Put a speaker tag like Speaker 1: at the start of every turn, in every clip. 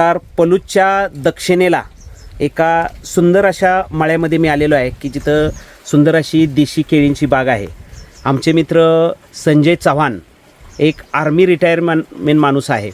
Speaker 1: तर पलूसच्या दक्षिणेला एका सुंदर अशा मळ्यामध्ये मी आलेलो आहे की जिथं सुंदर अशी देशी केळींची बाग आहे. आमचे मित्र संजय चव्हाण एक आर्मी रिटायरमेंट माणूस आहे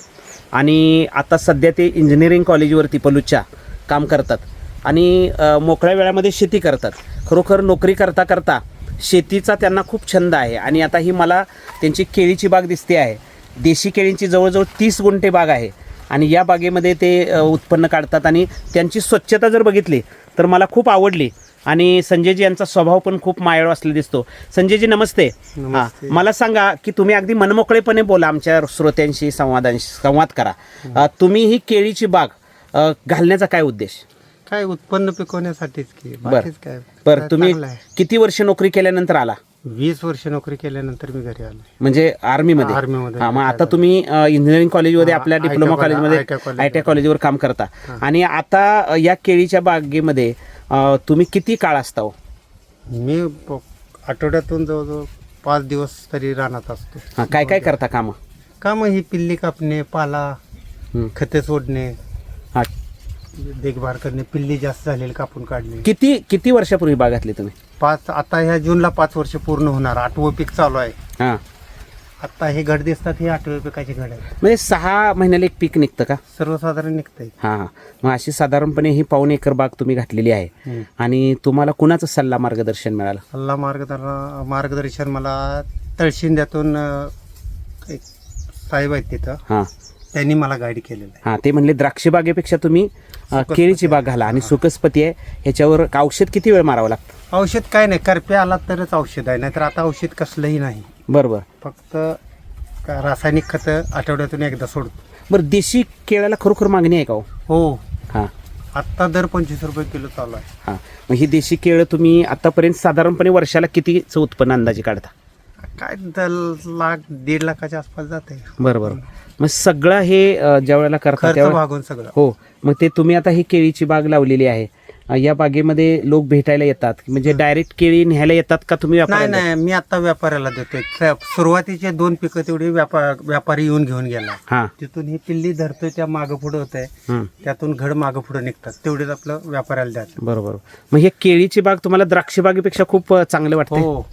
Speaker 1: आणि आता सध्या ते इंजिनिअरिंग कॉलेजवरती पलूसच्या काम करतात आणि मोकळ्या वेळामध्ये शेती करतात. खरोखर नोकरी करता करता शेतीचा त्यांना खूप छंद आहे आणि आता ही मला त्यांची केळीची बाग दिसते आहे. देशी केळींची जवळजवळ 30 गुंठे बाग आहे आणि या बागेमध्ये ते उत्पन्न काढतात आणि त्यांची स्वच्छता जर बघितली तर मला खूप आवडली आणि संजयजी यांचा स्वभाव पण खूप मायाळू असलेला दिसतो. संजयजी नमस्ते. हां, मला सांगा की तुम्ही अगदी मनमोकळेपणे बोला, आमच्या श्रोत्यांशी संवाद करा. तुम्ही ही केळीची बाग घालण्याचा काय उद्देश?
Speaker 2: काय उत्पन्न पिकवण्यासाठीच की बाकीच काय.
Speaker 1: बरं, तुम्ही किती वर्ष नोकरी केल्यानंतर आला?
Speaker 2: 20 वर्ष नोकरी केल्यानंतर मी घरी आलो.
Speaker 1: म्हणजे आर्मीमध्ये? हां, मग आता तुम्ही इंजिनिअरिंग कॉलेजमध्ये आपल्या डिप्लोमा कॉलेजमध्ये ITI कॉलेजवर काम करता आणि आता या केळीच्या बागेमध्ये तुम्ही किती काळ असता हो?
Speaker 2: मी आठवड्यातून जवळजवळ 5 दिवस तरी रानात असतो.
Speaker 1: हां, काय काय करता कामं?
Speaker 2: ही पिल्ली कापणे, पाला, खते सोडणे,
Speaker 1: हां,
Speaker 2: देखभाल करणे, पिल्ली जास्त झालेली कापून काढणे.
Speaker 1: किती वर्षापूर्वी बाग घातली तुम्ही?
Speaker 2: आता ह्या जूनला 5 वर्ष पूर्ण होणार. 8वं पीक चालू आहे.
Speaker 1: हां,
Speaker 2: आता हे घड दिसतात, हे 8व्या पिकाचे घड आहे.
Speaker 1: म्हणजे 6 महिन्याला एक पीक निघतं का?
Speaker 2: सर्वसाधारण निघतंय.
Speaker 1: हां, मग अशी साधारणपणे ही 1.25 एकर बाग तुम्ही घातलेली आहे आणि तुम्हाला कुणाचं सल्ला मार्गदर्शन मिळालं?
Speaker 2: सल्ला मार्गदर्शन मला तळशिंद्यातून एक साहेब आहेत तिथं,
Speaker 1: हां,
Speaker 2: त्यांनी मला गाईड केलेलं आहे.
Speaker 1: हां, ते म्हणले द्राक्ष बागेपेक्षा तुम्ही केळीची बाग घाला आणि सुकसपती आहे ह्याच्यावर औषध किती वेळ मारावं लागतं?
Speaker 2: औषध काय नाही, करपे आला तरच औषध आहे, नाहीतर आता औषध कसलंही नाही.
Speaker 1: बरोबर.
Speaker 2: फक्त रासायनिक खतं आठवड्यातून एकदा सोडतो.
Speaker 1: बरं, देशी केळ्याला खरोखर मागणी आहे का हो?
Speaker 2: हो,
Speaker 1: हां
Speaker 2: आत्ता दर 25 रुपये किलो चालू आहे.
Speaker 1: हां, मग ही देशी केळं तुम्ही आतापर्यंत साधारणपणे वर्षाला कितीचं उत्पन्न अंदाजे काढता?
Speaker 2: काय 1.5 लाखाच्या आसपास जाते.
Speaker 1: बरोबर. मग सगळं हे ज्या वेळेला करता
Speaker 2: खर्च
Speaker 1: त्यावेळेला
Speaker 2: भागून सगळं.
Speaker 1: हो, मग ते तुम्ही आता ही केळीची बाग लावलेली आहे, या बागेमध्ये लोक भेटायला येतात म्हणजे डायरेक्ट केळी न्यायला येतात का तुम्ही?
Speaker 2: नाही, मी आता व्यापाऱ्याला देतोय. सुरुवातीचे 2 पिकं तेवढी व्यापारी येऊन घेऊन गेला.
Speaker 1: हां,
Speaker 2: तिथून ही पिल्ली धरतोय, त्या मागं पुढं होत आहे, त्यातून घड मागं पुढं निघतात, तेवढेच आपलं व्यापाऱ्याला द्यायचं.
Speaker 1: बरोबर. मग हे केळीची बाग तुम्हाला द्राक्ष बागेपेक्षा खूप चांगलं वाटतं?
Speaker 2: हो,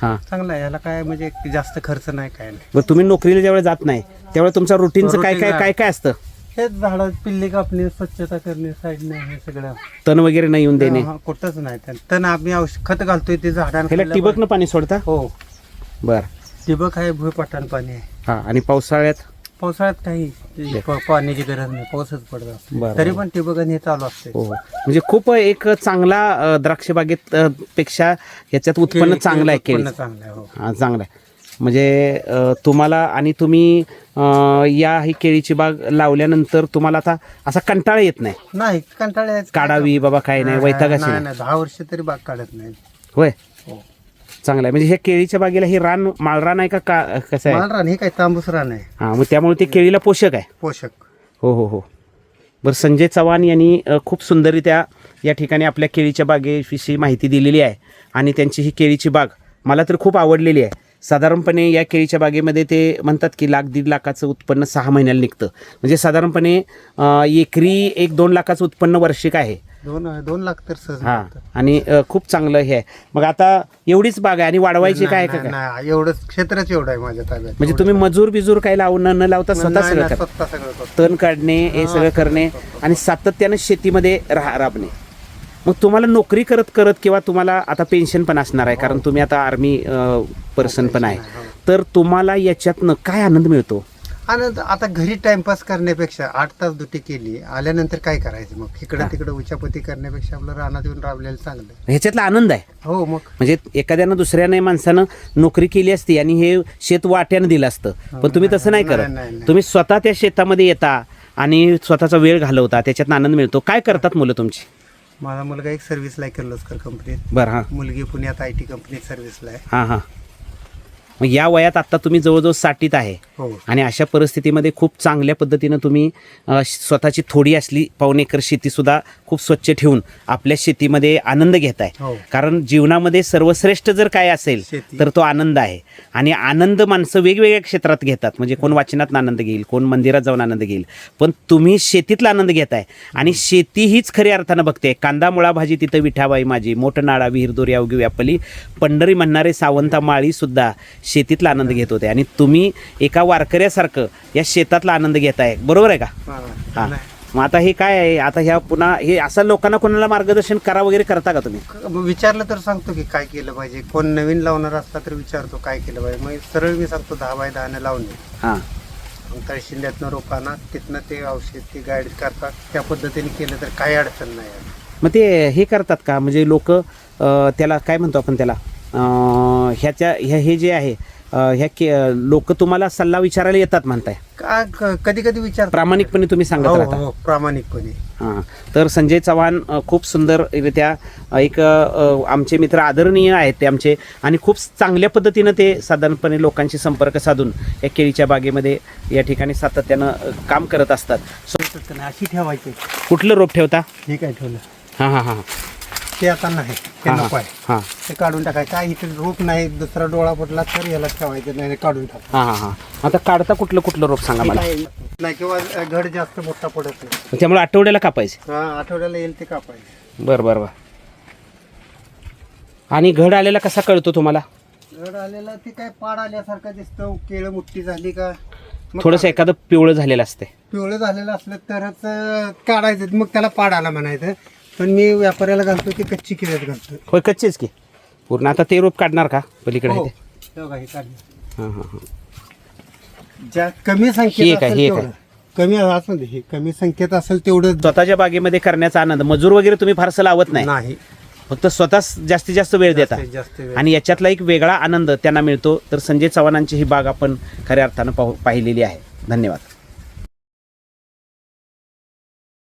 Speaker 1: हां,
Speaker 2: चांगलं आहे. याला काय म्हणजे जास्त खर्च नाही, काय नाही.
Speaker 1: मग तुम्ही नोकरीला ज्यावेळेला जात नाही त्यावेळेला तुमचं रुटीनचं काय असतं?
Speaker 2: हेच झाडं पिल्ली कापणे, स्वच्छता करणे, साईडने, हे सगळं.
Speaker 1: तण वगैरे नाही येऊन देणे?
Speaker 2: कुठंच नाही. तण आम्ही खत घालतोय ते झाडांना.
Speaker 1: ह्याला ठिबकनं पाणी सोडता?
Speaker 2: हो,
Speaker 1: बर.
Speaker 2: ठिबक आहे, भुईपटान पाणी आहे.
Speaker 1: हां, आणि पावसाळ्यात
Speaker 2: काही पाण्याची गरज नाही, पाऊसच पडतो तरी पण ठिबक हे चालू असते.
Speaker 1: हो, म्हणजे खूप एक चांगला द्राक्ष बागेत पेक्षा ह्याच्यात उत्पन्न चांगलं आहे. केळी
Speaker 2: चांगलं आहे. हो,
Speaker 1: हां, चांगलं आहे. म्हणजे तुम्हाला आणि तुम्ही या ही केळीची बाग लावल्यानंतर तुम्हाला आता असा कंटाळा येत नाही?
Speaker 2: कंटाळा
Speaker 1: काढावी बाबा काय नाही, वैतागाची
Speaker 2: नाही. 10 वर्ष तरी बाग काढत नाही.
Speaker 1: होय,
Speaker 2: हो,
Speaker 1: चांगलं आहे. म्हणजे ह्या केळीच्या बागेला हे रान माळरान आहे का कसं आहे?
Speaker 2: माळरान, हे काय तांबूस रान आहे.
Speaker 1: हां, मग त्यामुळे ते केळीला पोषक आहे.
Speaker 2: पोषक.
Speaker 1: हो हो हो. बरं, संजय चव्हाण यांनी खूप सुंदररित्या या ठिकाणी आपल्या केळीच्या बागेविषयी माहिती दिलेली आहे आणि त्यांची ही केळीची बाग मला तर खूप आवडलेली आहे. साधारणपणे या केळीच्या बागेमध्ये ते म्हणतात की 1.5-1.5 लाखाचं उत्पन्न 6 महिन्याला निघतं. म्हणजे साधारणपणे एकरी 1-2 लाखाचं उत्पन्न वार्षिक आहे.
Speaker 2: 2 लाख तर सहज.
Speaker 1: हां, आणि खूप चांगलं हे आहे. मग आता एवढीच बाग आहे आणि वाढवायची काय का?
Speaker 2: एवढं क्षेत्रच एवढं आहे माझ्या ताब्यात.
Speaker 1: म्हणजे तुम्ही मजूर बिजूर काही न लावता स्वतः सगळं
Speaker 2: सगळं
Speaker 1: तण काढणे, हे सगळं करणे आणि सातत्यानं शेतीमध्ये राबणे. मग तुम्हाला नोकरी करत करत किंवा तुम्हाला आता पेन्शन पण असणार आहे कारण तुम्ही आता आर्मी पर्सन पण आहे, तर तुम्हाला याच्यातनं काय आनंद मिळतो?
Speaker 2: आनंद आता घरी टाइमपास करण्यापेक्षा 8 तास ड्युटी केली, आल्यानंतर काय करायचं मग? इकडं तिकडं उचापती करण्यापेक्षा आपलं रानात येऊन राबलेलं चांगलं.
Speaker 1: ह्याच्यातला आनंद आहे.
Speaker 2: हो, मग
Speaker 1: म्हणजे एखाद्यानं दुसऱ्याने माणसानं नोकरी केली असती आणि हे शेत वाट्यानं दिलं असतं, पण तुम्ही तसं नाही करत. तुम्ही स्वतः त्या शेतामध्ये येता आणि स्वतःचा वेळ घालवता, त्याच्यात आनंद मिळतो. काय करतात मुलं तुमची?
Speaker 2: माझा मुलगा एक सर्व्हिसला आहे किर्लोस्कर कंपनीत.
Speaker 1: बरं. हां,
Speaker 2: मुलगी पुण्यात IT कंपनीत सर्व्हिसला आहे.
Speaker 1: हां हां. मग या वयात आत्ता तुम्ही जवळजवळ 60 आहे
Speaker 2: हो
Speaker 1: आणि अशा परिस्थितीमध्ये खूप चांगल्या पद्धतीनं तुम्ही स्वतःची थोडी असली पाऊण एकर शेतीसुद्धा खूप स्वच्छ ठेवून आपल्या शेतीमध्ये आनंद घेताय.
Speaker 2: हो.
Speaker 1: कारण जीवनामध्ये सर्वश्रेष्ठ जर काय असेल
Speaker 2: शेती.
Speaker 1: तर तो आनंद आहे. आणि आनंद माणसं वेगवेगळ्या क्षेत्रात घेतात. म्हणजे कोण वाचनात आनंद घेईल, कोण मंदिरात जाऊन आनंद घेईल, पण तुम्ही शेतीतला आनंद घेताय. आणि शेती हीच खऱ्या अर्थानं बघते. कांदा मुळा भाजी तिथं विठाबाई माझी, मोठं नाळा विहीर दोरी अवघी व्यापली, पंढरी म्हणणारे सावंता माळी सुद्धा शेतीतला आनंद घेत होते. आणि तुम्ही एका वारकऱ्यासारखं या शेतातला आनंद घेताय. बरोबर आहे का?
Speaker 2: हा.
Speaker 1: हां. मग आता हे काय आहे, आता ह्या पुन्हा हे असं लोकांना कोणाला मार्गदर्शन करा वगैरे करता का तुम्ही?
Speaker 2: विचारलं तर सांगतो की काय केलं पाहिजे. कोण नवीन लावणार असला तर विचारतो काय केलं पाहिजे. मग सरळ मी सांगतो 10 बाय 10 लावणे.
Speaker 1: हां
Speaker 2: मग तळशिंद्यातनं रोपांना तिथनं ते औषध ते गाईड करतात. त्या पद्धतीने केलं तर काही अडचण नाही आहे.
Speaker 1: मग ते हे करतात का, म्हणजे लोक त्याला काय म्हणतो आपण त्याला, हे जे आहे लोक तुम्हाला सल्ला विचारायला येतात म्हणताय?
Speaker 2: कधी कधी विचार
Speaker 1: प्रामाणिकपणे तुम्ही सांगत राहता?
Speaker 2: हो प्रामाणिकपणे.
Speaker 1: हां. तर संजय चव्हाण खूप सुंदररित्या एक आमचे मित्र आदरणीय आहेत ते आमचे, आणि खूप चांगल्या पद्धतीनं ते साधारणपणे लोकांशी संपर्क साधून या केळीच्या बागेमध्ये या ठिकाणी सातत्यानं काम करत असतात.
Speaker 2: अशी ठेवायची.
Speaker 1: कुठलं रोप ठेवता?
Speaker 2: हे काय ठेवलं
Speaker 1: हां हां हां
Speaker 2: ते आता नाही, ते
Speaker 1: हां
Speaker 2: नको आहे.
Speaker 1: हां
Speaker 2: ते काढून टाकायचं. काय इथे रोप नाही, दुसरा डोळा पडला तर याला ठेवायचं नाही, काढून टाकायचं.
Speaker 1: हां हां हां. आता काढता कुठलं रोप सांगा मला.
Speaker 2: नाही किंवा घड जास्त मोठा पडत नाही.
Speaker 1: त्यामुळे आठवड्याला कापायचे?
Speaker 2: आठवड्याला येईल ते कापायचे.
Speaker 1: बरं बरं बरं. आणि घड आलेला कसा कळतो तुम्हाला?
Speaker 2: घड आलेला ते काय पाड आल्यासारखं दिसतं. केळं मोठी झाली का मग
Speaker 1: थोडंसं एखादं पिवळं झालेलं असते.
Speaker 2: पिवळं झालेलं असलं तरच काढायचं. मग त्याला पाड आला म्हणायचं. पण मी व्यापाऱ्याला घालतो की कच्ची केळीत घालतो.
Speaker 1: होय, कच्चेच की पूर्ण. आता ते रोप काढणार का पलीकडे
Speaker 2: हो.
Speaker 1: आहे ते?
Speaker 2: तेव्हा हे काढलं.
Speaker 1: हां हां हां.
Speaker 2: ज्या कमी
Speaker 1: हे
Speaker 2: संख्येत
Speaker 1: काय,
Speaker 2: असेल
Speaker 1: हे
Speaker 2: तेवढं. कमी असू दे, हे कमी संख्येत असेल तेवढं
Speaker 1: स्वतःच्या बागेमध्ये करण्याचा आनंद. मजूर वगैरे तुम्ही फारसं लावत नाही,
Speaker 2: नाही.
Speaker 1: फक्त स्वतः जास्तीत जास्त वेळ देता.
Speaker 2: जास्त वेळ.
Speaker 1: आणि याच्यातला एक वेगळा आनंद त्यांना मिळतो. तर संजय चव्हाणांची ही बाग आपण खऱ्या अर्थानं पाहिलेली आहे. धन्यवाद.